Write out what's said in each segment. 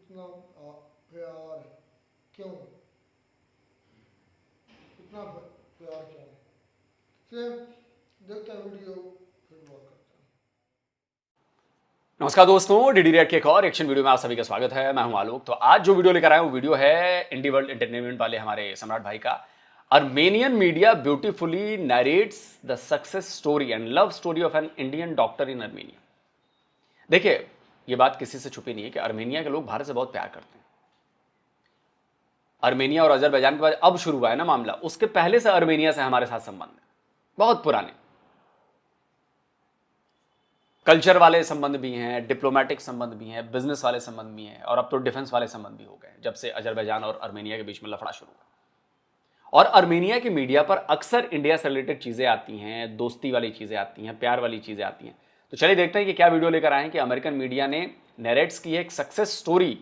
इतना प्यार क्यों, इतना प्यार क्यों? चलिए देखते हैं वीडियो, फिर बात करते हैं। नमस्कार दोस्तों, डीडी रिएक्ट के एक और एक्शन वीडियो में आप सभी का स्वागत है। मैं हूं आलोक। तो आज जो वीडियो लेकर आया हूं, वीडियो है इंडी वर्ल्ड एंटरटेनमेंट वाले हमारे सम्राट भाई का। Armenian media beautifully narrates the success story and love story of an Indian doctor in Armenia. देखिए, ये बात किसी से छुपी नहीं है कि अर्मेनिया के लोग भारत से बहुत प्यार करते हैं। अर्मेनिया और अजरबैजान के बाद अब शुरू हुआ है ना मामला, उसके पहले से अर्मेनिया से हमारे साथ संबंध है, बहुत पुराने। कल्चर वाले संबंध भी हैं, डिप्लोमेटिक संबंध भी हैं, बिजनेस वाले संबंध भी हैं, और अब तो डिफेंस वाले संबंध भी हो गए जब से अजरबैजान और अर्मेनिया के बीच में लफड़ा शुरू हुआ। और अर्मेनिया की मीडिया पर अक्सर इंडिया से रिलेटेड चीजें आती हैं, दोस्ती वाली चीजें आती हैं, प्यार वाली चीजें आती हैं। तो चलिए देखते हैं कि क्या वीडियो लेकर आए हैं कि अमेरिकन मीडिया ने नरेट्स की एक सक्सेस स्टोरी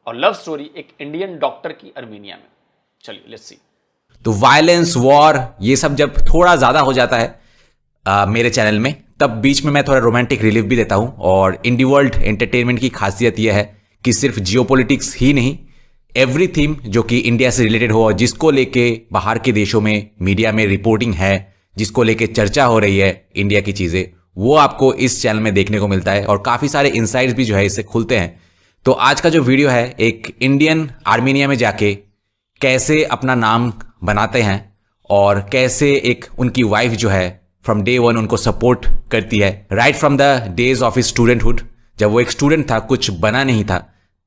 और लव स्टोरी एक इंडियन डॉक्टर की अर्मेनिया में। चलिए लेट्स सी। तो वायलेंस, वॉर, ये सब जब थोड़ा ज्यादा हो जाता है मेरे चैनल में, तब बीच में मैं थोड़ा रोमांटिक रिलीफ भी देता हूं। और इंडी वर्ल्ड एंटरटेनमेंट की खासियत यह है कि सिर्फ जियोपॉलिटिक्स ही नहीं, एवरी थीम जो कि इंडिया से रिलेटेड हो और जिसको लेके बाहर के देशों में मीडिया में रिपोर्टिंग है, जिसको लेके चर्चा हो रही है इंडिया की चीजें, वो आपको इस चैनल में देखने को मिलता है। और काफी सारे इनसाइट्स भी जो है इससे खुलते हैं। तो आज का जो वीडियो है, एक इंडियन आर्मेनिया में जाके कैसे अपना नाम बनाते हैं और कैसे एक उनकी वाइफ जो है फ्रॉम डे वन उनको सपोर्ट करती है, right from the days of studenthood. जब वो एक स्टूडेंट था, कुछ बना नहीं था,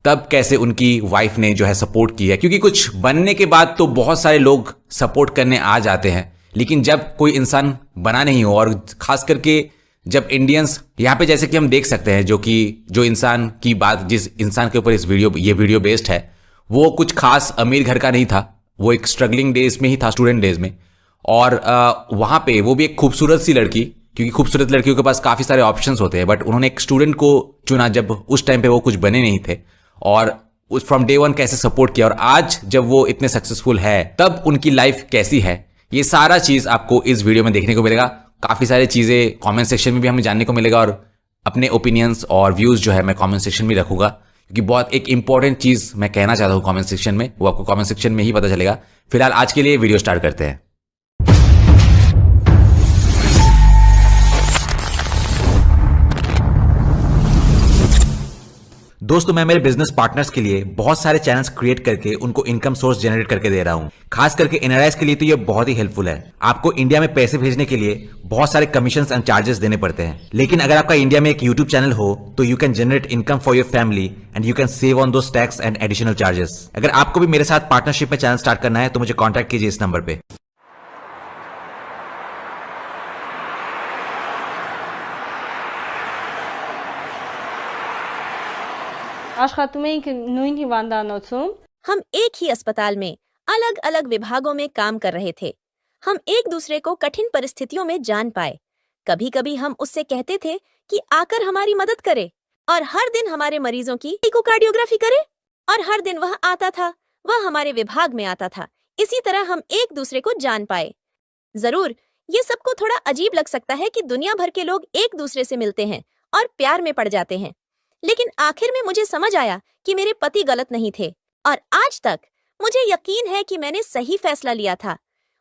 तब कैसे उनकी वाइफ ने जो है सपोर्ट की है। क्योंकि कुछ बनने के बाद तो बहुत सारे लोग सपोर्ट करने आ जाते हैं, लेकिन जब कोई इंसान बना नहीं हो, और खास करके जब इंडियंस यहाँ पे, जैसे कि हम देख सकते हैं, जो इंसान की बात, जिस इंसान के ऊपर ये वीडियो बेस्ड है, वो कुछ खास अमीर घर का नहीं था। वो एक स्ट्रगलिंग डेज में ही था, स्टूडेंट डेज में। और वहां पे वो भी एक खूबसूरत सी लड़की, क्योंकि खूबसूरत लड़कियों के पास काफी सारे ऑप्शंस होते हैं, बट उन्होंने एक स्टूडेंट को चुना जब उस टाइम पे वो कुछ बने नहीं थे, और फ्रॉम डे वन कैसे सपोर्ट किया, और आज जब वो इतने सक्सेसफुल है तब उनकी लाइफ कैसी है, ये सारा चीज आपको इस वीडियो में देखने को मिलेगा। काफी सारी चीजें कमेंट सेक्शन में भी हमें जानने को मिलेगा, और अपने ओपिनियंस और व्यूज जो है मैं कमेंट सेक्शन में रखूंगा, क्योंकि बहुत एक इंपॉर्टेंट चीज मैं कहना चाहता हूं कमेंट सेक्शन में, वो आपको कमेंट सेक्शन में ही पता चलेगा। फिलहाल आज के लिए वीडियो स्टार्ट करते हैं। दोस्तों, मैं मेरे बिजनेस पार्टनर्स के लिए बहुत सारे चैनल्स क्रिएट करके उनको इनकम सोर्स जनरेट करके दे रहा हूं। खास करके एनआरआईज के लिए तो ये बहुत ही हेल्पफुल है। आपको इंडिया में पैसे भेजने के लिए बहुत सारे कमीशंस एंड चार्जेस देने पड़ते हैं, लेकिन अगर आपका इंडिया में एक यूट्यूब चैनल हो तो you can generate income for your family and you can save on those tax and additional charges. अगर आपको भी मेरे साथ पार्टनरशिप में चैनल स्टार्ट करना है तो मुझे कॉन्टैक्ट कीजिए इस नंबर पे। हम एक ही अस्पताल में अलग अलग विभागों में काम कर रहे थे। हम एक दूसरे को कठिन परिस्थितियों में जान पाए। कभी कभी हम उससे कहते थे कि आकर हमारी मदद करे, और हर दिन हमारे मरीजों की इकोकार्डियोग्राफी करे, और हर दिन वह आता था, वह हमारे विभाग में आता था। इसी तरह हम एक दूसरे को जान पाए। जरूर ये सबको थोड़ा अजीब लग सकता है कि दुनिया भर के लोग एक दूसरे से मिलते हैं और प्यार में पड़ जाते हैं, लेकिन आखिर में मुझे समझ आया कि मेरे पति गलत नहीं थे, और आज तक मुझे यकीन है कि मैंने सही फैसला लिया था।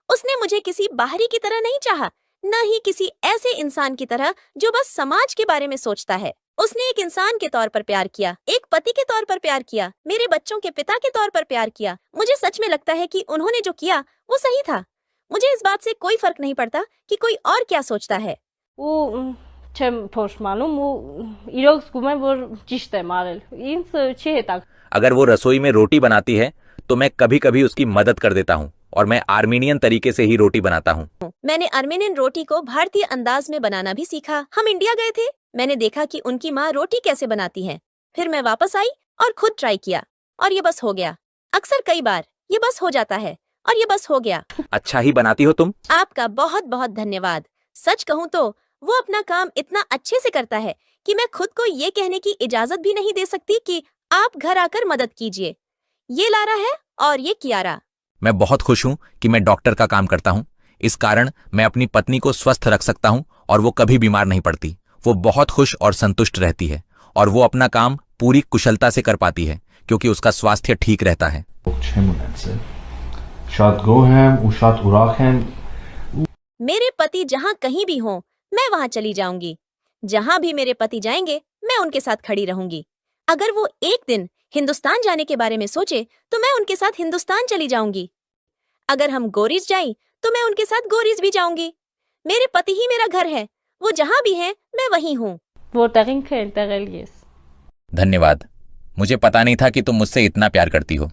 उसने मुझे किसी बाहरी की तरह नहीं चाहा, न ही किसी ऐसे इंसान की तरह जो बस समाज के बारे में सोचता है। उसने एक इंसान के तौर पर प्यार किया, एक पति के तौर पर प्यार किया, मेरे बच्चों के पिता के तौर पर प्यार किया। मुझे सच में लगता है कि उन्होंने जो किया वो सही था। मुझे इस बात से कोई फर्क नहीं पड़ता कि कोई और क्या सोचता है। अगर वो रसोई में रोटी बनाती है तो मैं कभी कभी उसकी मदद कर देता हूँ, और मैं आर्मेनियन तरीके से ही रोटी बनाता हूँ। मैंने आर्मेनियन रोटी को भारतीय अंदाज में बनाना भी सीखा। हम इंडिया गए थे, मैंने देखा कि उनकी माँ रोटी कैसे बनाती है। फिर मैं वापस आई और खुद ट्राई किया, और ये बस हो गया। अक्सर कई बार ये बस हो जाता है, और ये बस हो गया। अच्छा ही बनाती हो तुम। आपका बहुत बहुत धन्यवाद। सच कहूँ तो वो अपना काम इतना अच्छे से करता है कि मैं खुद को ये कहने की इजाजत भी नहीं दे सकती कि आप घर आकर मदद कीजिए। ये लारा है और ये कियारा। मैं बहुत खुश हूँ कि मैं डॉक्टर का काम करता हूँ। इस कारण मैं अपनी पत्नी को स्वस्थ रख सकता हूँ, और वो कभी बीमार नहीं पड़ती। वो बहुत खुश और संतुष्ट रहती है, और वो अपना काम पूरी कुशलता से कर पाती है, क्योंकि उसका स्वास्थ्य ठीक रहता है। मेरे पति जहाँ कहीं भी हों, मैं वहाँ चली जाऊंगी। जहाँ भी मेरे पति जाएंगे, मैं उनके साथ खड़ी रहूंगी। अगर वो एक दिन हिंदुस्तान जाने के बारे में सोचे, तो मैं उनके साथ हिंदुस्तान चली जाऊंगी। अगर हम गोरीज जाएं, तो मैं उनके साथ गोरीज भी जाऊंगी। मेरे पति ही मेरा घर है, वो जहाँ भी हैं, मैं वहीं हूँ। धन्यवाद, मुझे पता नहीं था कि तुम मुझसे इतना प्यार करती हो।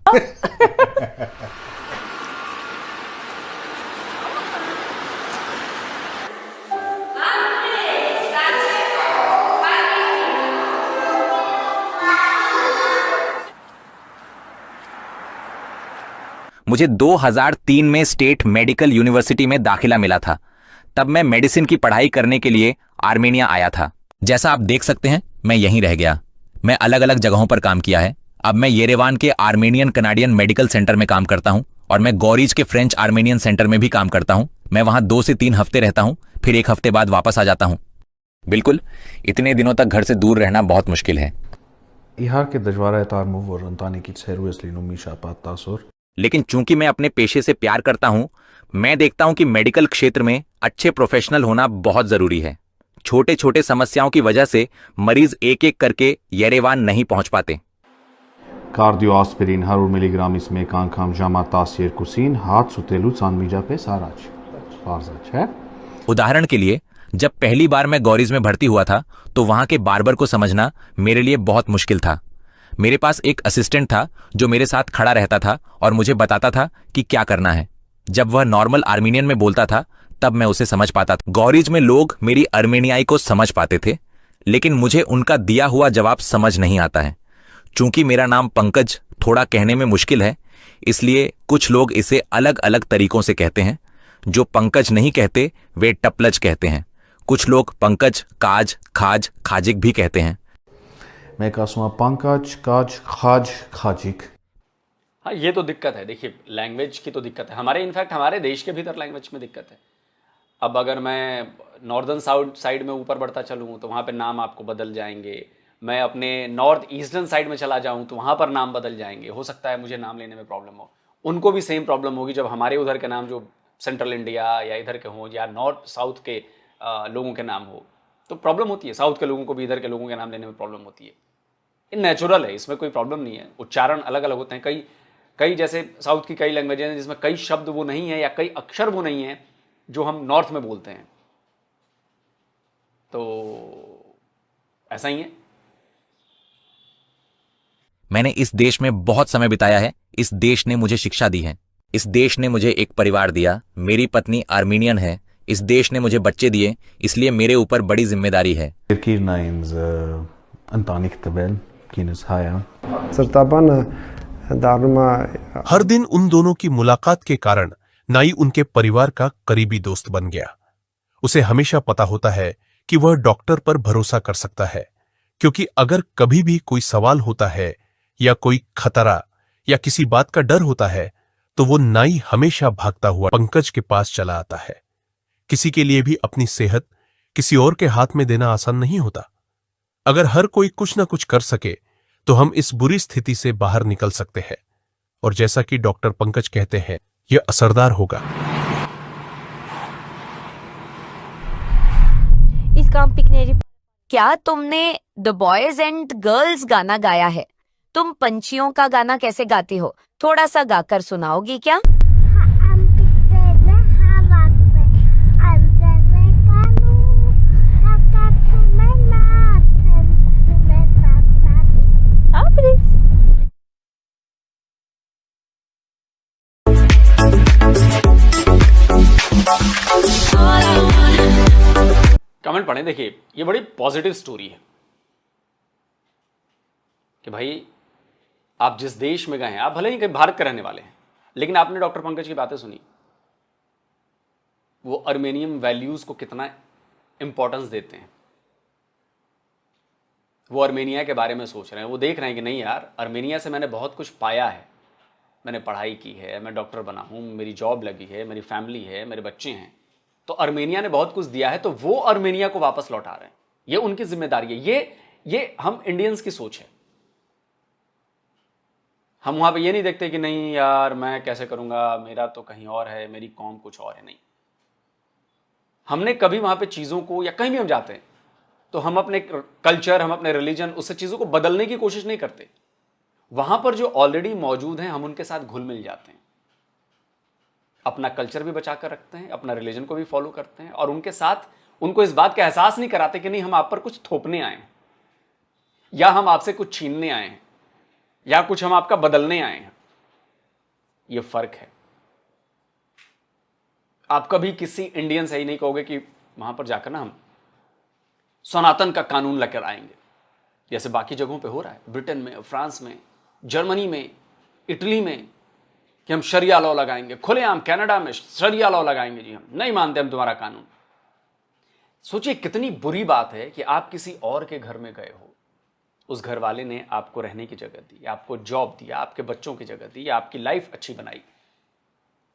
मुझे 2003 में स्टेट मेडिकल यूनिवर्सिटी में दाखिला मिला था। तब मैं मेडिसिन की पढ़ाई करने के लिए आर्मेनिया आया था। जैसा आप देख सकते हैं, मैं यहीं रह गया। मैं अलग अलग जगहों पर काम किया है। अब मैं येरेवान के आर्मेनियन कनाडियन मेडिकल सेंटर में काम करता हूं और मैं गोरीज के फ्रेंच आर्मेनियन सेंटर में भी काम करता हूं। मैं वहां 2 से 3 हफ्ते रहता हूं, फिर 1 हफ्ते बाद वापस आ जाता हूं। बिल्कुल, इतने दिनों तक घर से दूर रहना बहुत मुश्किल है। लेकिन चूंकि मैं अपने पेशे से प्यार करता हूं, मैं देखता हूं कि मेडिकल क्षेत्र में अच्छे प्रोफेशनल होना बहुत जरूरी है। छोटे छोटे समस्याओं की वजह से मरीज एक एक करके येरेवान नहीं पहुंच पाते। कार्डियो आस्पिरिन 100 मिलीग्राम इसमें कांखाम जामा तासीर कुसीन हाथ सुतेलु चांदमीजा पे साराच है। उदाहरण के लिए, जब पहली बार मैं गोरीज में भर्ती हुआ था तो वहां के बार्बर को समझना मेरे लिए बहुत मुश्किल था। मेरे पास एक असिस्टेंट था जो मेरे साथ खड़ा रहता था और मुझे बताता था कि क्या करना है। जब वह नॉर्मल आर्मेनियन में बोलता था तब मैं उसे समझ पाता था। गोरीज में लोग मेरी अर्मेनियाई को समझ पाते थे, लेकिन मुझे उनका दिया हुआ जवाब समझ नहीं आता है। चूंकि मेरा नाम पंकज थोड़ा कहने में मुश्किल है, इसलिए कुछ लोग इसे अलग अलग तरीकों से कहते हैं। जो पंकज नहीं कहते वे टपलज कहते हैं। कुछ लोग पंकज, काज, खाज, खाजिक भी कहते हैं। मैं कहूँगा पंकज, काज, खाज, खाजिक। हाँ, ये तो दिक्कत है। देखिए, लैंग्वेज की तो दिक्कत है। इनफैक्ट हमारे देश के भीतर लैंग्वेज में दिक्कत है। अब अगर मैं नॉर्दर्न साउथ साइड में ऊपर बढ़ता चलूँ तो वहाँ पे नाम आपको बदल जाएंगे। मैं अपने नॉर्थ ईस्टर्न साइड में चला जाऊँ तो वहाँ पर नाम बदल जाएंगे। हो सकता है मुझे नाम लेने में प्रॉब्लम हो, उनको भी सेम प्रॉब्लम होगी जब हमारे उधर के नाम जो सेंट्रल इंडिया या इधर के हों या नॉर्थ साउथ के लोगों के नाम हो तो प्रॉब्लम होती है। साउथ के लोगों को भी इधर के लोगों के नाम लेने में प्रॉब्लम होती है। ये नेचुरल है, इसमें कोई प्रॉब्लम नहीं है। उच्चारण अलग अलग होते हैं। कई जैसे साउथ की कई लैंग्वेजेस हैं जिसमें कई शब्द वो नहीं है या कई अक्षर वो नहीं है जो हम नॉर्थ में बोलते हैं। तो ऐसा ही है। मैंने इस देश में बहुत समय बिताया है। इस देश ने मुझे शिक्षा दी है। इस देश ने मुझे एक परिवार दिया। मेरी पत्नी आर्मीनियन है। इस देश ने मुझे बच्चे दिए, इसलिए मेरे ऊपर बड़ी जिम्मेदारी है। हर दिन उन दोनों की मुलाकात के कारण नाई उनके परिवार का करीबी दोस्त बन गया। उसे हमेशा पता होता है कि वह डॉक्टर पर भरोसा कर सकता है, क्योंकि अगर कभी भी कोई सवाल होता है या कोई खतरा या किसी बात का डर होता है तो वो नाई हमेशा भागता हुआ पंकज के पास चला आता है। किसी के लिए भी अपनी सेहत किसी और के हाथ में देना आसान नहीं होता। अगर हर कोई कुछ ना कुछ कर सके तो हम इस बुरी स्थिति से बाहर निकल सकते हैं, और जैसा कि डॉक्टर पंकज कहते हैं, यह असरदार होगा। क्या तुमने द बॉयज एंड गर्ल्स गाना गाया है? तुम पंछियों का गाना कैसे गाती हो? थोड़ा सा गाकर सुनाओगी क्या? कमेंट पढ़ें। देखिए, ये बड़ी पॉजिटिव स्टोरी है कि भाई आप जिस देश में गए हैं, आप भले ही कहीं भारत के रहने वाले हैं, लेकिन आपने डॉक्टर पंकज की बातें सुनी। वो अर्मेनियन वैल्यूज को कितना इंपॉर्टेंस देते हैं। वो अर्मेनिया के बारे में सोच रहे हैं। वो देख रहे हैं कि नहीं यार, अर्मेनिया से मैंने बहुत कुछ पाया है। मैंने पढ़ाई की है, मैं डॉक्टर बना हूं, मेरी जॉब लगी है, मेरी फैमिली है, मेरे बच्चे हैं। तो अर्मेनिया ने बहुत कुछ दिया है, तो वो अर्मेनिया को वापस लौटा रहे हैं। ये उनकी जिम्मेदारी है। ये हम इंडियंस की सोच है। हम वहां पे ये नहीं देखते कि नहीं यार मैं कैसे करूंगा, मेरा तो कहीं और है, मेरी कौम कुछ और है। नहीं, हमने कभी वहां पे चीजों को, या कहीं भी हम जाते हैं तो हम अपने कल्चर, हम अपने रिलीजन, उससे चीजों को बदलने की कोशिश नहीं करते। वहां पर जो ऑलरेडी मौजूद हैं हम उनके साथ घुल मिल जाते हैं, अपना कल्चर भी बचा कर रखते हैं, अपना रिलीजन को भी फॉलो करते हैं, और उनके साथ उनको इस बात का एहसास नहीं कराते कि नहीं हम आप पर कुछ थोपने आए हैं, या हम आपसे कुछ छीनने आए हैं, या कुछ हम आपका बदलने आए हैं। यह फर्क है। आप कभी किसी इंडियन से ही नहीं कहोगे कि वहां पर जाकर ना हम सनातन का कानून लेकर आएंगे, जैसे बाकी जगहों पे हो रहा है, ब्रिटेन में, फ्रांस में, जर्मनी में, इटली में, कि हम शरिया लॉ लगाएंगे खुलेआम। कनाडा में शरिया लॉ लगाएंगे जी, हम नहीं मानते हम तुम्हारा कानून। सोचिए कितनी बुरी बात है कि आप किसी और के घर में गए हो, उस घर वाले ने आपको रहने की जगह दी, आपको जॉब दिया, आपके बच्चों की जगह दी, आपकी लाइफ अच्छी बनाई,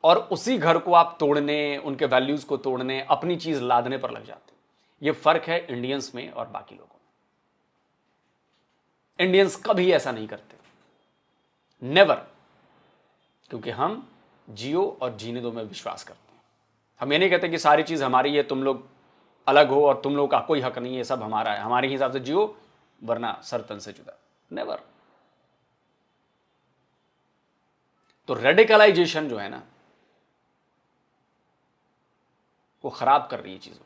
और उसी घर को आप तोड़ने, उनके वैल्यूज को तोड़ने, अपनी चीज लादने पर लग जाते। यह फर्क है इंडियंस में और बाकी लोगों में। इंडियंस कभी ऐसा नहीं करते, नेवर, क्योंकि हम जियो और जीने दो में विश्वास करते हैं। हम ये नहीं कहते कि सारी चीज हमारी है, तुम लोग अलग हो और तुम लोग का कोई हक नहीं है, सब हमारा है, हमारे हिसाब से जियो वरना सरतन से जुदा। नेवर। तो रेडिकलाइजेशन जो है ना, वो खराब कर रही है चीजों को।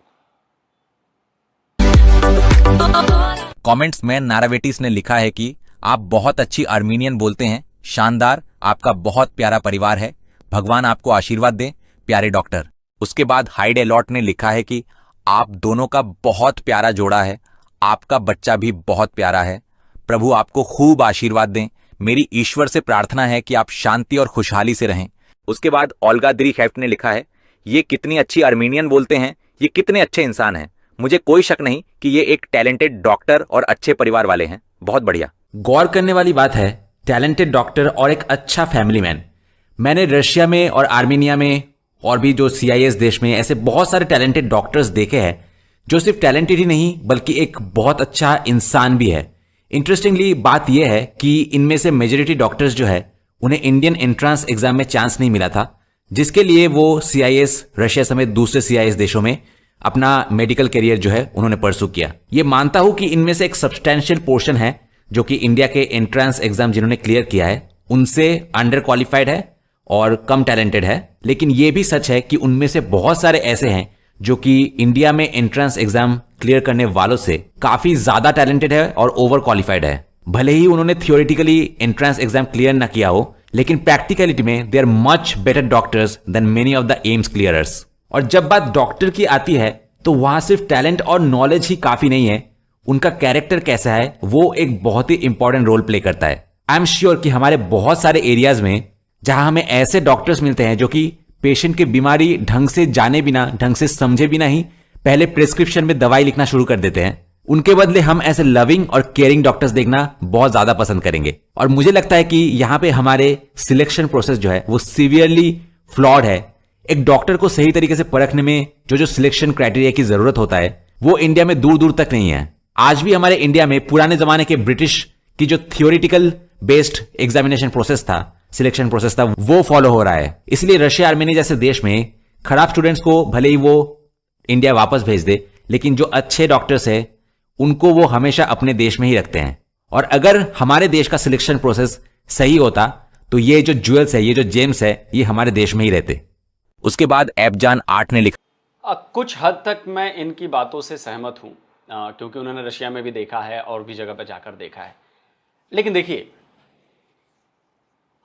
कमेंट्स में नारावेटिस ने लिखा है कि आप बहुत अच्छी आर्मीनियन बोलते हैं, शानदार, आपका बहुत प्यारा परिवार है, भगवान आपको आशीर्वाद दे, प्यारे डॉक्टर। उसके बाद हाइड एलॉट ने लिखा है कि आप दोनों का बहुत प्यारा जोड़ा है, आपका बच्चा भी बहुत प्यारा है, प्रभु आपको खूब आशीर्वाद दें, मेरी ईश्वर से प्रार्थना है कि आप शांति और खुशहाली से रहें। उसके बाद ओल्गा द्रीखेफ्ट ने लिखा है, ये कितनी अच्छी आर्मीनियन बोलते हैं, ये कितने अच्छे इंसान हैं, मुझे कोई शक नहीं कि ये एक टैलेंटेड डॉक्टर और अच्छे परिवार वाले हैं, बहुत बढ़िया। गौर करने वाली बात है, टैलेंटेड डॉक्टर और एक अच्छा फैमिली मैन। मैंने रशिया में और आर्मेनिया में और भी जो CIS देश में ऐसे बहुत सारे टैलेंटेड डॉक्टर्स देखे हैं जो सिर्फ टैलेंटेड ही नहीं बल्कि एक बहुत अच्छा इंसान भी है। इंटरेस्टिंगली बात यह है कि इनमें से मेजॉरिटी डॉक्टर्स जो है उन्हें इंडियन एंट्रेंस एग्जाम में चांस नहीं मिला था, जिसके लिए वो CIS रशिया समेत दूसरे CIS देशों में अपना मेडिकल करियर जो है उन्होंने परसू किया। ये मानता हूं कि इनमें से एक सब्सटैंशियल पोर्शन है जो कि इंडिया के एंट्रेंस एग्जाम जिन्होंने क्लियर किया है उनसे अंडर क्वालिफाइड है और कम टैलेंटेड है, लेकिन यह भी सच है कि उनमें से बहुत सारे ऐसे हैं जो कि इंडिया में एंट्रेंस एग्जाम क्लियर करने वालों से काफी ज्यादा टैलेंटेड है और ओवर क्वालिफाइड है। भले ही उन्होंने थियोरेटिकली एंट्रेंस एग्जाम क्लियर ना किया हो, लेकिन प्रैक्टिकलिटी में they are much better doctors than many of the AIIMS clearers. और जब बात डॉक्टर की आती है तो वहां सिर्फ टैलेंट और नॉलेज ही काफी नहीं है, उनका कैरेक्टर कैसा है वो एक बहुत ही इंपॉर्टेंट रोल प्ले करता है। आई एम श्योर कि हमारे बहुत सारे एरियाज में जहां हमें ऐसे डॉक्टर्स मिलते हैं जो कि पेशेंट की बीमारी ढंग से जाने बिना, ढंग से समझे बिना ही पहले प्रिस्क्रिप्शन में दवाई लिखना शुरू कर देते हैं। उनके बदले हम ऐसे लविंग और केयरिंग डॉक्टर्स देखना बहुत ज्यादा पसंद करेंगे। और मुझे लगता है कि यहां पे हमारे सिलेक्शन प्रोसेस जो है वो सीवियरली फ्लॉड है। एक डॉक्टर को सही तरीके से परखने में जो सिलेक्शन क्राइटेरिया की जरूरत होता है वो इंडिया में दूर दूर तक नहीं है। आज भी हमारे इंडिया में पुराने जमाने के ब्रिटिश की जो थियोरिटिकल बेस्ड एग्जामिनेशन प्रोसेस था, सिलेक्शन प्रोसेस था, वो फॉलो हो रहा है। इसलिए रशिया आर्मेनिया जैसे देश में खराब स्टूडेंट्स को भले ही वो इंडिया वापस भेज दे, लेकिन जो अच्छे डॉक्टर्स है उनको वो हमेशा अपने देश में ही रखते हैं। और अगर हमारे देश का सिलेक्शन प्रोसेस सही होता तो ये जो ज्वेल्स है, ये जो जेम्स है, ये हमारे देश में ही रहते। उसके बाद ऐबजान 8 ने लिखा, कुछ हद तक मैं इनकी बातों से सहमत हूं, क्योंकि उन्होंने रशिया में भी देखा है और भी जगह पर जाकर देखा है। लेकिन देखिए,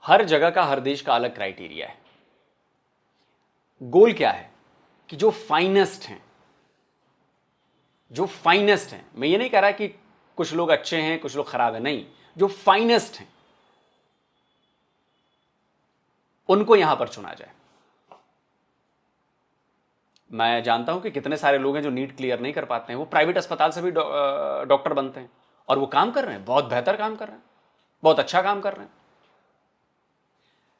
हर जगह का, हर देश का अलग क्राइटेरिया है। गोल क्या है कि जो फाइनेस्ट हैं, जो फाइनेस्ट हैं, मैं ये नहीं कह रहा कि कुछ लोग अच्छे हैं कुछ लोग खराब हैं, नहीं, जो फाइनेस्ट हैं उनको यहां पर चुना जाए। मैं जानता हूं कि कितने सारे लोग हैं जो नीट क्लियर नहीं कर पाते हैं, वो प्राइवेट अस्पताल से भी डॉक्टर बनते हैं और वो काम कर रहे हैं, बहुत बेहतर काम कर रहे हैं, बहुत अच्छा काम कर रहे हैं।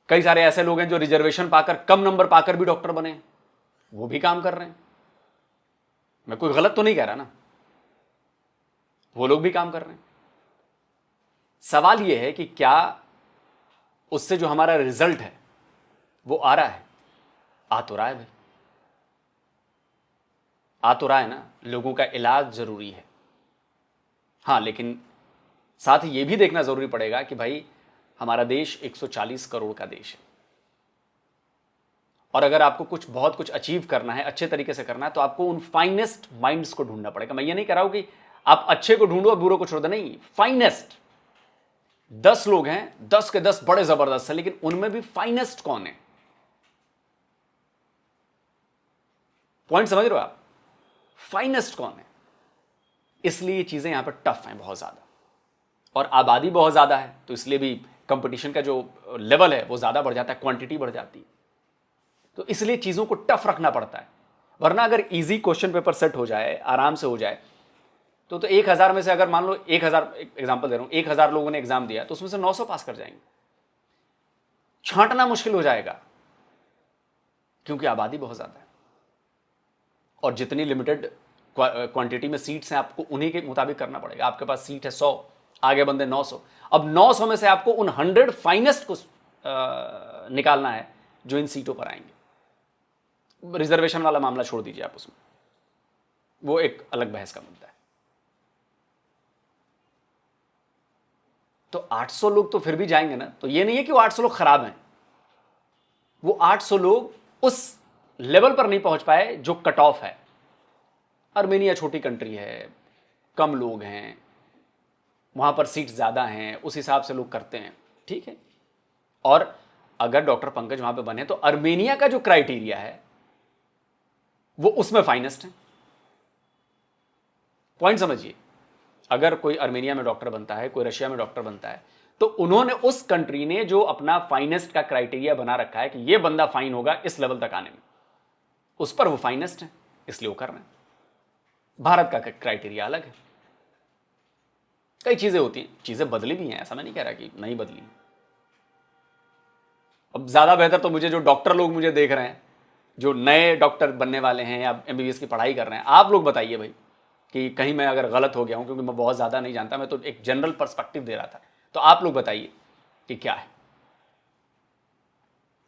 कई सारे ऐसे लोग हैं जो रिजर्वेशन पाकर, कम नंबर पाकर भी डॉक्टर बने, वो भी काम कर रहे हैं। मैं कोई गलत तो नहीं कह रहा ना, वो लोग भी काम कर रहे हैं। सवाल यह है कि क्या उससे जो हमारा रिजल्ट है वो आ रहा है, आ तो रहा है भाई, आ तो रहा है ना। लोगों का इलाज जरूरी है, हाँ, लेकिन साथ ही ये भी देखना जरूरी पड़ेगा कि भाई हमारा देश 140 करोड़ का देश है, और अगर आपको बहुत कुछ अचीव करना है, अच्छे तरीके से करना है, तो आपको उन फाइनेस्ट माइंड्स को ढूंढना पड़ेगा। मैं ये नहीं कह रहा हूं कि आप अच्छे को ढूंढो और बुरे को छोड़ दो, नहीं, फाइनेस्ट 10 लोग हैं, 10 के 10 बड़े जबरदस्त हैं, लेकिन उनमें भी फाइनेस्ट कौन है? पॉइंट समझ रहे हो आप? फाइनेस्ट कौन है? इसलिए चीजें यहां पर टफ हैं बहुत ज्यादा, और आबादी बहुत ज्यादा है, तो इसलिए भी कंपटीशन का जो लेवल है वो ज्यादा बढ़ जाता है, क्वांटिटी बढ़ जाती है, तो इसलिए चीजों को टफ रखना पड़ता है। वरना अगर इजी क्वेश्चन पेपर सेट हो जाए, आराम से हो जाए, तो 1000 में से अगर मान लो 1000, एग्जांपल दे रहा हूं, 1000 लोगों ने एग्जाम दिया, तो उसमें से 900 पास कर जाएंगे। छांटना मुश्किल हो जाएगा क्योंकि आबादी बहुत ज्यादा है, और जितनी लिमिटेड क्वांटिटी में सीट्स हैं, आपको उन्हीं के मुताबिक करना पड़ेगा। आपके पास सीट है 100, आगे बंदे 900, अब 900 में से आपको उन 100 फाइनेस्ट को निकालना है जो इन सीटों पर आएंगे। रिजर्वेशन वाला मामला छोड़ दीजिए आप, उसमें वो एक अलग बहस का मुद्दा है। तो 800 लोग तो फिर भी जाएंगे ना, तो ये नहीं है कि वो 800 लोग खराब हैं, वो 800 लोग उस लेवल पर नहीं पहुंच पाए जो कट ऑफ है। आर्मेनिया छोटी कंट्री है, कम लोग हैं, वहां पर सीट ज्यादा हैं, उस हिसाब से लोग करते हैं, ठीक है। और अगर डॉक्टर पंकज वहां पे बने तो आर्मेनिया का जो क्राइटेरिया है वो उसमें फाइनेस्ट है। पॉइंट समझिए, अगर कोई आर्मेनिया में डॉक्टर बनता है, कोई रशिया में डॉक्टर बनता है, तो उन्होंने, उस कंट्री ने जो अपना फाइनेस्ट का क्राइटेरिया बना रखा है कि ये बंदा फाइन होगा इस लेवल तक आने में, उस पर वो फाइनेस्ट है, इसलिए वो कर रहे हैं। भारत का क्राइटेरिया अलग है। कई चीजें होती हैं, चीजें बदली भी हैं, ऐसा मैं नहीं कह रहा कि नहीं बदली। अब ज्यादा बेहतर तो मुझे जो डॉक्टर लोग मुझे देख रहे हैं, जो नए डॉक्टर बनने वाले हैं या एमबीबीएस की पढ़ाई कर रहे हैं, आप लोग बताइए भाई कि कहीं मैं अगर गलत हो गया हूं, क्योंकि मैं बहुत ज्यादा नहीं जानता, मैं तो एक जनरल पर्सपेक्टिव दे रहा था, तो आप लोग बताइए कि क्या है।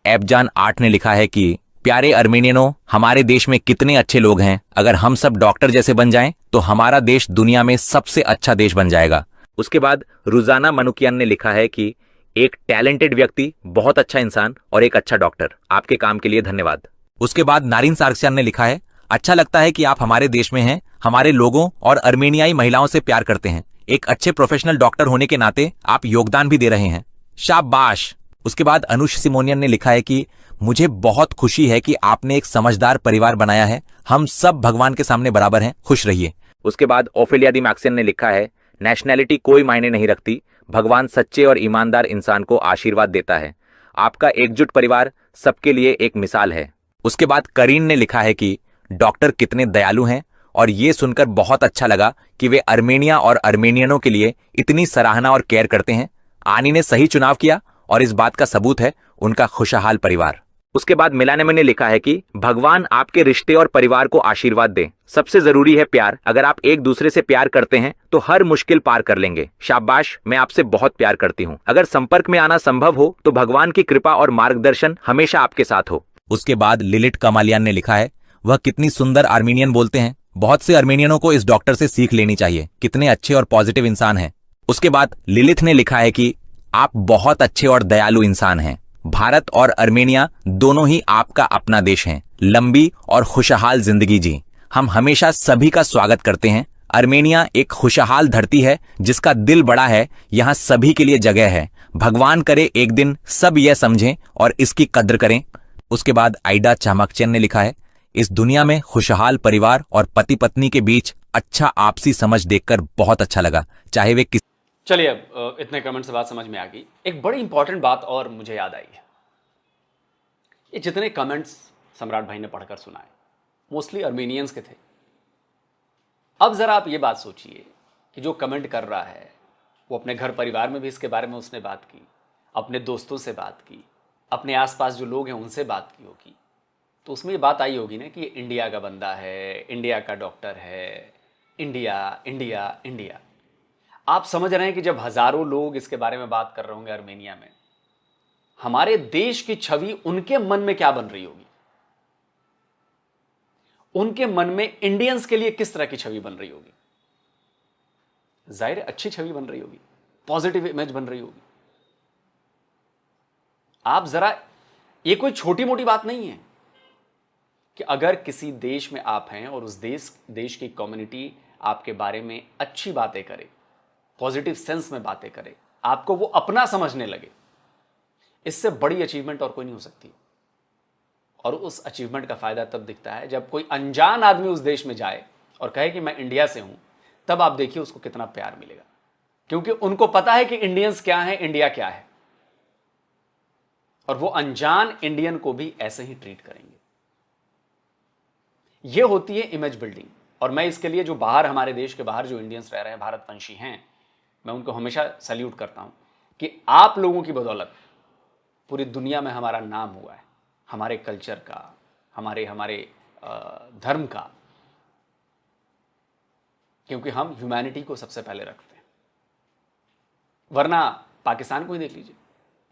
एबजान 8 ने लिखा है कि प्यारे अर्मेनियनों, हमारे देश में कितने अच्छे लोग हैं। अगर हम सब डॉक्टर जैसे बन जाएं तो हमारा देश दुनिया में सबसे अच्छा देश बन जाएगा। उसके बाद रुजाना मनुकियान ने लिखा है कि एक टैलेंटेड व्यक्ति, बहुत अच्छा इंसान और एक अच्छा डॉक्टर, आपके काम के लिए धन्यवाद। उसके बाद नारिन सार्कसियान ने लिखा है, अच्छा लगता है कि आप हमारे देश में हैं, हमारे लोगों और अर्मेनियाई महिलाओं से प्यार करते हैं। एक अच्छे प्रोफेशनल डॉक्टर होने के नाते आप योगदान भी दे रहे हैं, शाबाश। उसके बाद अनुष सिमोनियन ने लिखा है कि मुझे बहुत खुशी है कि आपने एक समझदार परिवार बनाया है, हम सब भगवान के सामने बराबर हैं, खुश रहिए। उसके बाद ओफेलिया दी मैक्सन ने लिखा है, नेशनैलिटी कोई मायने नहीं रखती, भगवान सच्चे और ईमानदार इंसान को आशीर्वाद देता है। आपका एकजुट परिवार सबके लिए एक मिसाल है। उसके बाद करीन ने लिखा है कि डॉक्टर कितने दयालु हैं, और ये सुनकर बहुत अच्छा लगा कि वे अर्मेनिया और अर्मेनियनों के लिए इतनी सराहना और केयर करते हैं। आनी ने सही चुनाव किया और इस बात का सबूत है उनका खुशहाल परिवार। उसके बाद मिलानेम ने लिखा है कि भगवान आपके रिश्ते और परिवार को आशीर्वाद दे। सबसे जरूरी है प्यार, अगर आप एक दूसरे से प्यार करते हैं तो हर मुश्किल पार कर लेंगे। शाबाश, मैं आपसे बहुत प्यार करती हूँ। अगर संपर्क में आना संभव हो तो भगवान की कृपा और मार्गदर्शन हमेशा आपके साथ हो। उसके बाद लिलिट कमालियान ने लिखा है, वह कितनी सुंदर आर्मेनियन बोलते हैं, बहुत से आर्मेनियनों को इस डॉक्टर से सीख लेनी चाहिए, कितने अच्छे और पॉजिटिव इंसान हैं। उसके बाद लिलिथ ने लिखा है कि आप बहुत अच्छे और दयालु इंसान हैं। भारत और अर्मेनिया दोनों ही आपका अपना देश हैं। लंबी और खुशहाल जिंदगी जी। हम हमेशा सभी का स्वागत करते हैं। अर्मेनिया एक खुशहाल धरती है जिसका दिल बड़ा है, यहाँ सभी के लिए जगह है। भगवान करे एक दिन सब यह समझें और इसकी कद्र करें। उसके बाद आइडा चामकचंद ने लिखा है, इस दुनिया में खुशहाल परिवार और पति पत्नी के बीच अच्छा आपसी समझ देखकर बहुत अच्छा लगा, चाहे वे किस। चलिए, अब इतने कमेंट से बात समझ में आ गई। एक बड़ी इंपॉर्टेंट बात और मुझे याद आई है। ये जितने कमेंट्स सम्राट भाई ने पढ़कर सुनाए, मोस्टली आर्मेनियंस के थे। अब जरा आप ये बात सोचिए कि जो कमेंट कर रहा है वो अपने घर परिवार में भी इसके बारे में उसने बात की, अपने दोस्तों से बात की, अपने आसपास जो लोग हैं उनसे बात की होगी, तो उसमें ये बात आई होगी ना कि इंडिया का बंदा है, इंडिया का डॉक्टर है, इंडिया इंडिया इंडिया। आप समझ रहे हैं कि जब हजारों लोग इसके बारे में बात कर रहे होंगे आर्मेनिया में, हमारे देश की छवि उनके मन में क्या बन रही होगी, उनके मन में इंडियंस के लिए किस तरह की छवि बन रही होगी। जाहिर है अच्छी छवि बन रही होगी, पॉजिटिव इमेज बन रही होगी। आप जरा, ये कोई छोटी मोटी बात नहीं है कि अगर किसी देश में आप हैं और उस देश की कम्युनिटी आपके बारे में अच्छी बातें करे, पॉजिटिव सेंस में बातें करे, आपको वो अपना समझने लगे, इससे बड़ी अचीवमेंट और कोई नहीं हो सकती। और उस अचीवमेंट का फायदा तब दिखता है जब कोई अनजान आदमी उस देश में जाए और कहे कि मैं इंडिया से हूं, तब आप देखिए उसको कितना प्यार मिलेगा, क्योंकि उनको पता है कि इंडियंस क्या है, इंडिया क्या है, और वो अनजान इंडियन को भी ऐसे ही ट्रीट करेंगे। ये होती है इमेज बिल्डिंग। और मैं इसके लिए जो बाहर, हमारे देश के बाहर जो इंडियंस रह रहे हैं, भारतवंशी हैं, मैं उनको हमेशा सैल्यूट करता हूं कि आप लोगों की बदौलत पूरी दुनिया में हमारा नाम हुआ है, हमारे कल्चर का, हमारे धर्म का, क्योंकि हम ह्यूमैनिटी को सबसे पहले रखते हैं। वरना पाकिस्तान को ही देख लीजिए,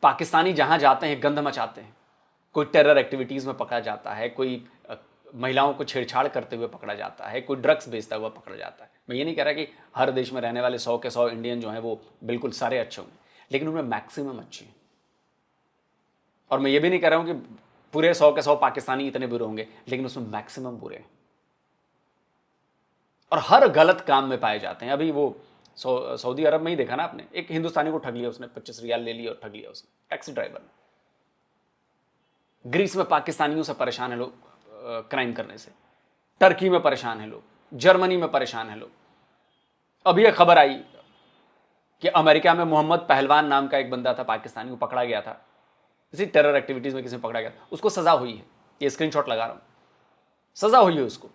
पाकिस्तानी जहां जाते हैं गंद मचाते हैं, कोई टेरर एक्टिविटीज में पकड़ा जाता है, कोई महिलाओं को छेड़छाड़ करते हुए पकड़ा जाता है, कोई ड्रग्स बेचता हुआ पकड़ा जाता है। मैं ये नहीं कह रहा कि हर देश में रहने वाले 100 के 100 इंडियन जो हैं वो बिल्कुल सारे अच्छे होंगे, लेकिन उनमें मैक्सिमम अच्छे हैं। और मैं ये भी नहीं कह रहा हूं कि पूरे 100 के 100 पाकिस्तानी इतने बुरे होंगे, लेकिन उसमें मैक्सिमम बुरे हैं और हर गलत काम में पाए जाते हैं। अभी वो सऊदी अरब में ही देखा ना आपने, एक हिंदुस्तानी को ठग लिया उसने, 25 रियाल ले लिया और ठग लिया उसने, टैक्सी ड्राइवर ने। ग्रीस में पाकिस्तानियों से परेशान है लोग क्राइम करने से, टर्की में परेशान है लोग, जर्मनी में परेशान है लोग। अभी एक खबर आई कि अमेरिका में मोहम्मद पहलवान नाम का एक बंदा था, पाकिस्तानी, को पकड़ा गया था, इसी टेरर एक्टिविटीज में किसी ने पकड़ा गया था, उसको सजा हुई है। ये स्क्रीनशॉट लगा रहा हूं, सजा हुई है उसको।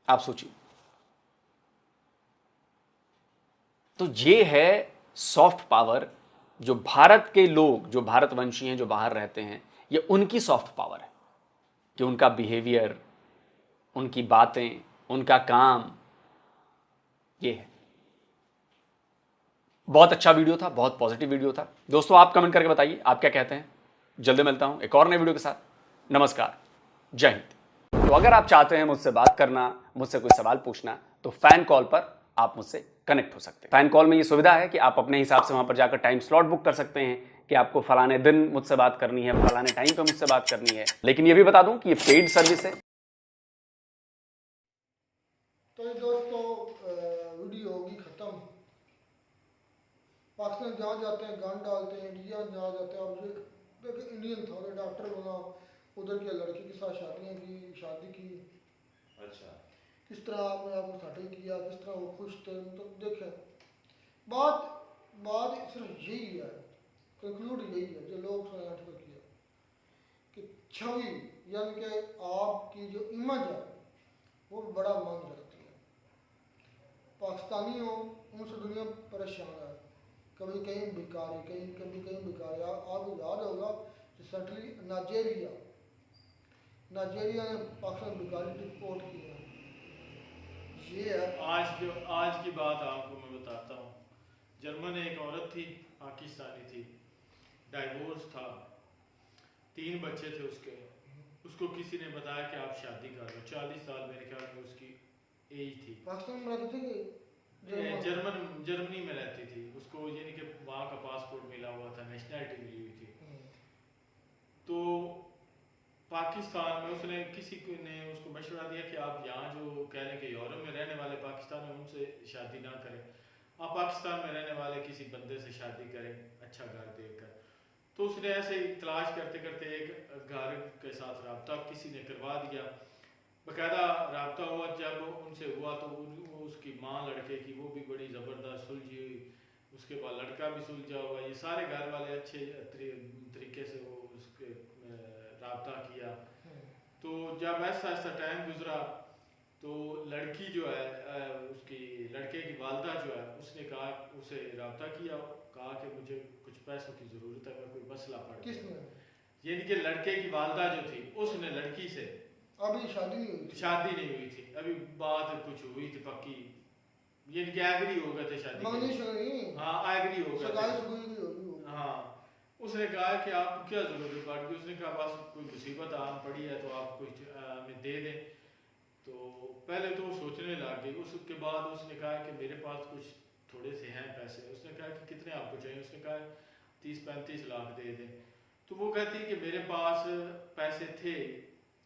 आप सोचिए। तो ये है सॉफ्ट पावर, जो भारत के लोग, जो भारतवंशी हैं, जो बाहर रहते हैं, ये उनकी सॉफ्ट पावर है कि उनका बिहेवियर, उनकी बातें, उनका काम, ये है। बहुत अच्छा वीडियो था, बहुत पॉजिटिव वीडियो था। दोस्तों आप कमेंट करके बताइए आप क्या कहते हैं। जल्दी मिलता हूं एक और नए वीडियो के साथ। नमस्कार, जय हिंद। तो अगर आप चाहते हैं मुझसे बात करना, मुझसे कोई सवाल पूछना, तो फैन कॉल पर आप मुझसे कनेक्ट हो सकते हैं। फैन कॉल में ये सुविधा है कि आप अपने हिसाब से वहां पर जाकर टाइम स्लॉट बुक कर सकते हैं कि आपको फलाने दिन मुझसे बात करनी है, फलाने टाइम पे मुझसे बात करनी है। लेकिन ये भी बता दूं कि ये पेड सर्विस है। तो ये दोस्तों वीडियो होगी खत्म। पाकिस्तान जहाँ जाते हैं गान डालते हैं, इंडिया जहाँ जाते हैं, अब देखिए इंडियन था, उधर डॉक्टर बना, उधर के लड़की के साथ शादी की। अच्छा, किस तरह आपने आपको सेटल किया, किस तरह वो खुश थे। तो देखें, बात सिर्फ यही है, कंक्लूड यही है जो लोग किया कि छवि यानी कि आपकी जो इमेज है वो बड़ा मांग रखती है। पाकिस्तानी हो, उनसे दुनिया परेशान है, कभी कहीं भिखारी, कभी कहीं भिखारी। आपको याद होगा रिसेंटली नाइजेरिया ने पाकिस्तान भिखारी रिपोर्ट किया। ये है आज की बात आपको मैं बताता हूँ। जर्मन एक औरत थी, पाकिस्तानी थी, डाइवोर्स था, 3 बच्चे थे उसको किसी ने बताया कि आप शादी कर लो। 40 साल मेरे ख्याल में उसकी एज थी। पाकिस्तान में रहती थी, जर्मनी में रहती थी। उसको यानी कि वहाँ का पासपोर्ट मिला हुआ था, नेशनैलिटी मिली हुई थी। तो पाकिस्तान में उसने किसी ने उसको मशवरा दिया कि आप यहाँ जो कह रहे हैं कि यूरोप में रहने वाले पाकिस्तान में उनसे शादी ना करें, आप पाकिस्तान में रहने वाले किसी बंदे से शादी करें, अच्छा घर देखकर। तो उसने ऐसे ही तलाश करते करते एक घर के साथ रब्ता किसी ने करवा दिया, बाकायदा रब्ता हुआ। जब उनसे हुआ तो उसकी माँ लड़के की वो भी बड़ी ज़बरदस्त सुलझी हुई, उसके बाद लड़का भी सुलझा हुआ। ये सारे घर वाले अच्छे तरीके से वो उसके रब्ता किया। तो जब ऐसा टाइम गुजरा तो लड़की जो है, उसकी लड़के की वालदा जो है, उसने कहा, उसे रब्ता किया, कहा कि मुझे कुछ पैसों की ज़रूरत है, मैं कोई मसला पड़ गया। किसने? यानी कि लड़के की वालदा जो थी उसने लड़की से, अभी शादी नहीं हुई थी, अभी बात कुछ हुई थी पक्की, ये कि एग्री हो गए थे शादी के मंगनी लिए। शगनी हाँ एग्री हो गए सगाई थे। सुगई नहीं होगी वो। हाँ उसने कहा कि आपको क्या ज़रूरत पड़ गई, उसने कहा बस कोई मुसीबत आन पड़ी है तो आप कुछ हमें दे दें। तो पहले तो वो सोचने लग गई, उसके बाद उसने कहा कि मेरे पास कुछ थोड़े से हैं पैसे। उसने कहा कि कितने आपको चाहिए, उसने कहा 30-35 लाख दे दें। तो वो कहती कि मेरे पास पैसे थे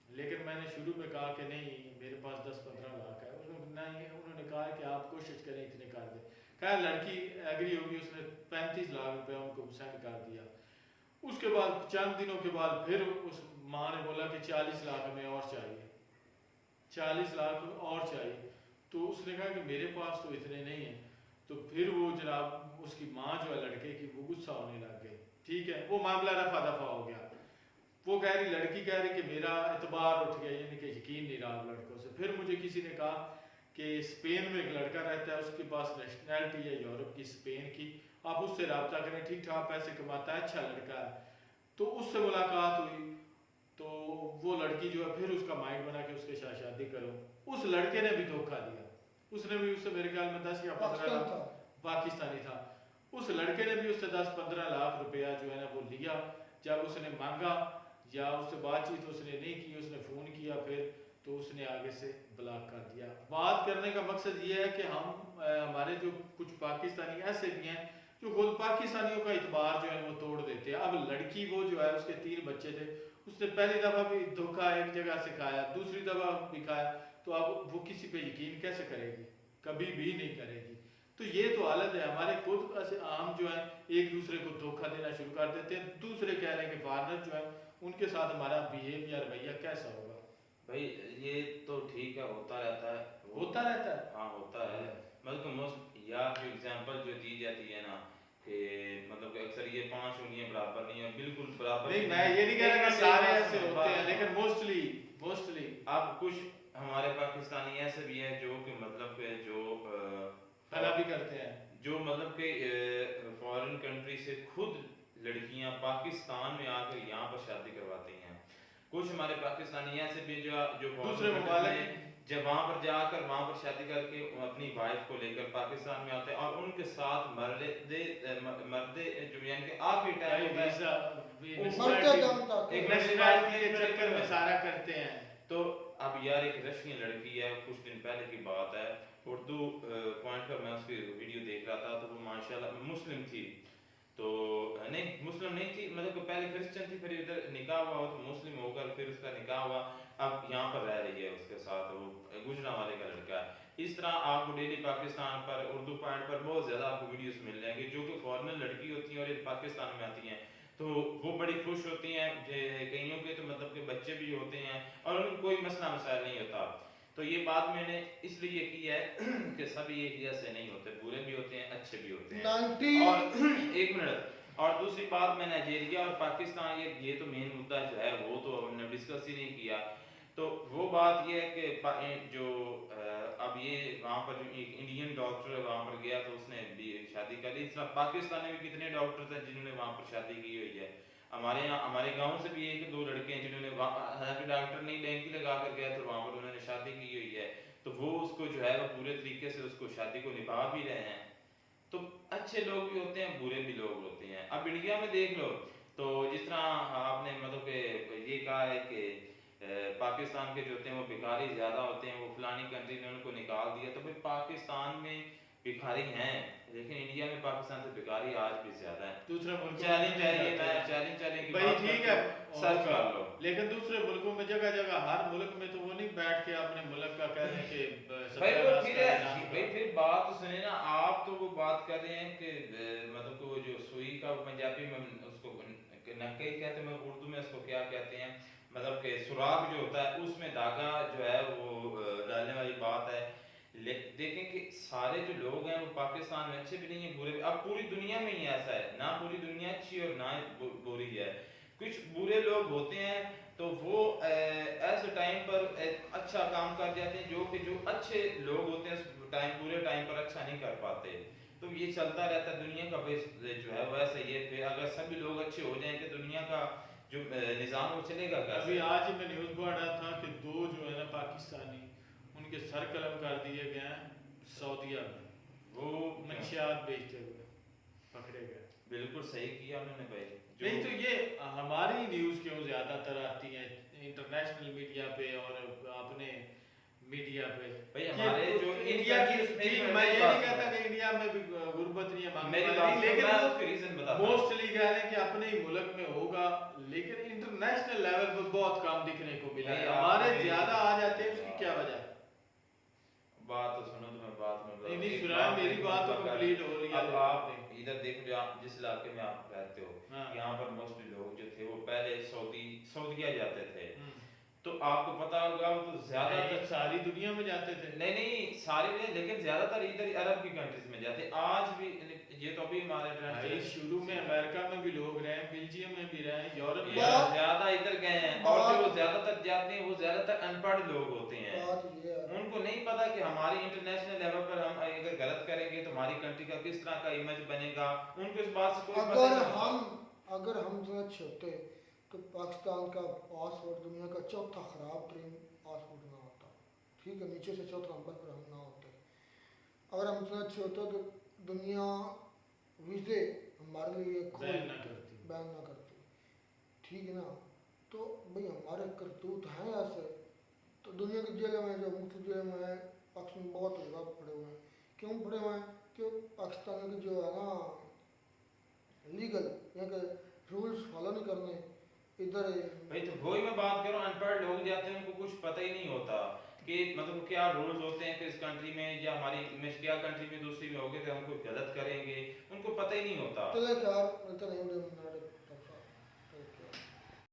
लेकिन मैंने शुरू में कहा कि नहीं मेरे पास 10-15 लाख है। उन्होंने कहा कि आप कोशिश करें इतने कर दें। कहा लड़की एग्री होगी, उसने 35 लाख रुपया उनको सेंड कर दिया। उसके बाद चंद दिनों के बाद फिर उस माँ ने बोला कि 40 लाख हमें और चाहिए, 40 लाख और चाहिए। तो उसने कहा कि मेरे पास तो इतने नहीं हैं। तो फिर वो जनाब उसकी माँ जो है लड़के की वो गुस्सा होने लग गई। ठीक है वो मामला रफा दफा हो गया। वो कह रही लड़की कह रही कि मेरा एतबार उठ गया, यानी कि यकीन नहीं रहा लड़कों से। फिर मुझे किसी ने कहा कि स्पेन में एक लड़का रहता है, उसके पास नेशनैलिटी है यूरोप की, स्पेन की, आप उससे रब्ता करें, ठीक ठाक पैसे कमाता है, अच्छा लड़का है। तो उससे मुलाकात हुई तो वो लड़की जो है फिर उसका माइंड बना कि उसके साथ शादी करो। उस लड़के ने भी धोखा दिया, उसने भी उससे मेरे ख्याल में 10 या 15 लाख, पाकिस्तानी था, उस लड़के ने भी उससे 10-15 लाख रुपया जो है ना वो लिया। जब उसने मांगा या उससे बातचीत उसने नहीं की, उसने फ़ोन किया फिर तो उसने आगे से ब्लॉक कर दिया। बात करने का मकसद ये है कि हम हमारे जो कुछ पाकिस्तानी ऐसे भी हैं जो खुद पाकिस्तानियों का इतबार जो है वो तोड़ देते हैं। अब लड़की वो जो है उसके 3 बच्चे थे, उसने पहली दफ़ा भी धोखा एक जगह से खाया, दूसरी दफ़ा भी खाया, तो अब वो किसी पे यकीन कैसे करेगी, कभी भी नहीं करेगी। तो ये तो हालत है हमारे खुद ऐसे आम जो है एक दूसरे को धोखा देना शुरू कर देते हैं। दूसरे कह रहे हैं कि फॉरेनर जो है उनके साथ हमारा बिहेवियर रवैया कैसा होगा। भाई ये तो ठीक है, होता रहता है, होता रहता है। हाँ होता है। मतलब कि मोस्ट यार जो एग्जांपल जो दी जाती है ना कि मतलब कि अक्सर ये 5 उंगलियां बराबर नहीं है, बिल्कुल बराबर नहीं मैं ये नहीं कह रहा कि सारे ऐसे होते हैं, लेकिन मोस्टली अब कुछ हमारे पाकिस्तानी ऐसे भी हैं जो कि मतलब कि जो फला भी करते हैं, जो मतलब कि फॉरेन कंट्री से खुद लड़कियां पाकिस्तान में आकर यहाँ पर शादी करवाती हैं। कुछ हमारे पाकिस्तानी ऐसे भी जो दूसरे ममालिक जब वहाँ पर जाकर वहाँ पर शादी करके अपनी वाइफ को लेकर पाकिस्तान में आते हैं और उनके साथ मर्दे जो यानी कि आखिरी टाइम एक नेशनैलिटी के चक्कर में सारा करते हैं। तो अब यार एक रशियन लड़की है, कुछ दिन पहले की बात है, उर्दू पॉइंट पर मैं उसकी वीडियो देख रहा था, तो वो माशाल्लाह मुस्लिम थी, तो नहीं मुस्लिम नहीं थी, मतलब कि पहले क्रिश्चियन थी, फिर इधर निकाह हुआ तो मुस्लिम होकर फिर उसका निकाह हुआ, अब यहाँ पर रह रही है उसके साथ, वो गुजरांवाले का लड़का है। इस तरह आपको डेली पाकिस्तान पर उर्दू पॉइंट पर बहुत ज़्यादा आपको वीडियोस मिल जाएंगे जो कि फॉरेनर लड़की होती हैं और ये पाकिस्तान में आती हैं, तो वो बड़ी खुश होती हैं। कईयों के तो मतलब के बच्चे भी होते हैं और उनको कोई मसला मसाइल नहीं होता। तो ये बात मैंने इसलिए की है कि सभी एक जैसे नहीं होते, बुरे भी होते हैं अच्छे भी होते हैं। और एक मिनट, और दूसरी बात, मैं नाइजीरिया और पाकिस्तान ये तो मेन मुद्दा जो है वो तो हमने डिस्कस ही नहीं किया। तो वो बात ये है कि जो अब ये वहाँ पर जो एक इंडियन डॉक्टर वहाँ पर गया तो उसने भी शादी कर ली। इस तरह पाकिस्तान में भी कितने डॉक्टर थे जिन्होंने वहाँ पर शादी की हुई है। हमारे यहाँ हमारे गांव से भी 1-2 लड़के हैं जिन्होंने हालांकि डॉक्टर नहीं डैंकी लगा कर गया तो वहाँ पर उन्होंने शादी की हुई है, तो वो उसको जो है वो पूरे तरीके से उसको शादी को निभा भी रहे हैं। तो अच्छे लोग भी होते हैं, बुरे भी लोग होते हैं। अब इंडिया में देख लो तो जिस तरह आपने मतलब कि ये कहा है कि पाकिस्तान के जो होते हैं वो भिखारी ज़्यादा होते हैं, वो फलानी कंट्री ने उनको निकाल दिया, तो भाई पाकिस्तान में भिखारी हैं लेकिन इंडिया में पाकिस्तान से भिखारी आज भी ज़्यादा है। दूसरे मुल्कों चैलेंज है ये, मैं चैलेंज की भाई ठीक है सर्च कर लो, लेकिन दूसरे मुल्कों में जगह जगह हर मुल्क में तो वो नहीं बैठ के अपने मुल्क का कह रहे हैं कि भाई फिर बात सुने ना आप, तो वो बात कर रहे हैं कि मतलब को जो सुई का पंजाबी में उसको नक्के कहते हैं, उर्दू में उसको क्या कहते हैं, मतलब कि सुराग जो होता है उसमें धागा जो है वो डालने वाली बात है। देखें कि सारे जो लोग हैं वो पाकिस्तान में अच्छे भी नहीं है, बुरे भी। अब पूरी दुनिया में ही ऐसा है, ना पूरी दुनिया अच्छी और ना बुरी है। कुछ बुरे लोग होते हैं तो वो ऐसे टाइम पर अच्छा काम कर जाते हैं जो अच्छे लोग होते हैं बुरे टाइम पर अच्छा नहीं कर पाते। तो ये चलता रहता है, दुनिया का बेस जो है वैसे ये। फिर अगर सभी लोग अच्छे हो जाएंगे दुनिया का जो निज़ाम वो चलेगा कैसे? अभी आज ही मैं न्यूज़ पढ़ रहा था कि 2 जो है ना पाकिस्तानी उनके सर कलम कर दिए गए हैं सऊदीया में। वो मंशियात बेचते हुए पकड़े गए। बिल्कुल सही किया उन्होंने भाई। नहीं तो ये हमारी न्यूज़ क्यों ज़्यादातर आती है इंटरनेशनल मीडिया पे और अपने मीडिया पे भाई हमारे जो इंडिया की मैं ये नहीं कहता कि इंडिया में भी गुर्बत नहीं है मेरी बात लेकिन मैं उसके रीजन बताता हूं। मोस्टली कह रहे हैं कि अपने ही मुल्क में होगा, लेकिन इंटरनेशनल लेवल पर बहुत कम दिखने को मिला है, हमारे ज्यादा आ जाते हैं। उसकी क्या वजह? बात तो सुनो, तो मैं बात में नहीं सुना, मेरी बात तो कंप्लीट हो रही है। अब आप इधर देखो जो आप जिस इलाके में आप रहते हो, यहाँ पर मोस्टली लोग जो थे वो पहले सऊदीया जाते थे, तो आपको पता होगा वो तो ज्यादातर सारी दुनिया में जाते थे। नहीं सारी में, लेकिन ज्यादातर इधर अरब की कंट्रीज में जाते। आज भी ये तो अभी हमारे ट्रेंड शुरू में अमेरिका में भी लोग रहे, बेल्जियम में भी रहे, यूरोप में ज्यादा इधर गए हैं, और जो वो ज्यादातर जाते हैं वो ज्यादातर अनपढ़ लोग होते हैं। उनको नहीं पता कि हमारी इंटरनेशनल लेवल पर हम अगर गलत करेंगे तो हमारी कंट्री का किस तरह का इमेज बनेगा, उनको इस बात से कोई पता नहीं। अगर हम सच होते तो पाकिस्तान का पासपोर्ट दुनिया का चौथा ख़राब तरीन पासपोर्ट ना होता, ठीक है, नीचे से चौथा नंबर पर हम ना होते। अगर हम इतना अच्छे होते तो दुनिया वीज़े हमारे लिए बैन ना करती, ठीक है ना। तो भाई हमारे करतूत हैं ऐसे, तो दुनिया की जेलों में जो मुख्य जेलों में है पाकिस्तान में बहुत जगह पड़े हुए हैं। क्यों पड़े हुए हैं? कि पाकिस्तान के जो है ना लीगल यहाँ के रूल्स फॉलो नहीं करने इधर। भाई तो वही मैं बात कर रहा हूँ, अनपढ़ लोग जाते हैं, उनको कुछ पता ही नहीं होता कि मतलब क्या रूल्स होते हैं किस कंट्री में, या हमारी इमेज क्या कंट्री में दूसरी में होगी तो हम कुछ गलत करेंगे, उनको पता ही नहीं होता। चलो यार